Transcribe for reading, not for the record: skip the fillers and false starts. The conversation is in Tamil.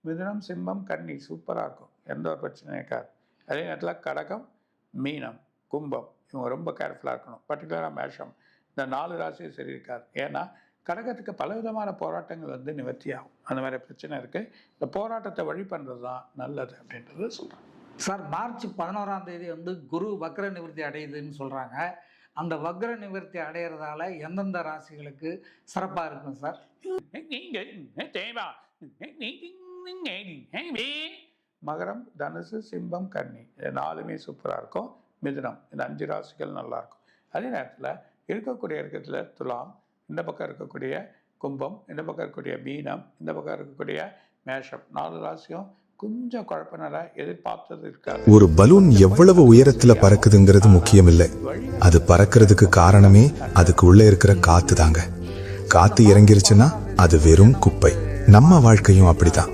மிதுனம், சிம்மம், கன்னி சூப்பராக இருக்கும், எந்த ஒரு பிரச்சனையும் இருக்காது. அதே நேரத்தில் கடகம், மீனம், கும்பம் இவங்க ரொம்ப கேர்ஃபுல்லாக இருக்கணும். பர்டிகுலராக மேஷம், இந்த 4 ராசியும் சரி இருக்காது. ஏன்னா கடகத்துக்கு பலவிதமான போராட்டங்கள் நிவர்த்தி ஆகும். அந்த மாதிரி பிரச்சனை இருக்குது. இந்த போராட்டத்தை வழி பண்ணுறது தான் நல்லது அப்படின்றது சொல்கிறேன். சார், மார்ச் 11ஆம் தேதி குரு வக்ர நிவர்த்தி அடையுதுன்னு சொல்கிறாங்க. அந்த வக்ர நிவர்த்தி அடையிறதால எந்தெந்த ராசிகளுக்கு சிறப்பாக இருக்கும் சார்? மகரம், தனுசு, சிம்பம், கன்னி இது 4மே சூப்பராக இருக்கும். மிதுனம், இந்த 5 ராசிகள் நல்லாயிருக்கும். அதே நேரத்தில் இருக்கக்கூடிய துலாம், இந்த பக்கம் இருக்கக்கூடிய கும்பம், இந்த பக்கம் இருக்கக்கூடிய மீனம், இந்த பக்கம் இருக்கக்கூடிய மேஷம் 4 ராசியும் கொஞ்சம் குழப்பனால எதிர்பார்த்தது இருக்காது. ஒரு பலூன் எவ்வளவு உயரத்துல பறக்குதுங்கிறது முக்கியம் இல்லை. அது பறக்கிறதுக்கு காரணமே அதுக்கு உள்ள இருக்கிற காத்து தாங்க. காத்து இறங்கிருச்சுன்னா அது வெறும் குப்பை. நம்ம வாழ்க்கையும் அப்படிதான்.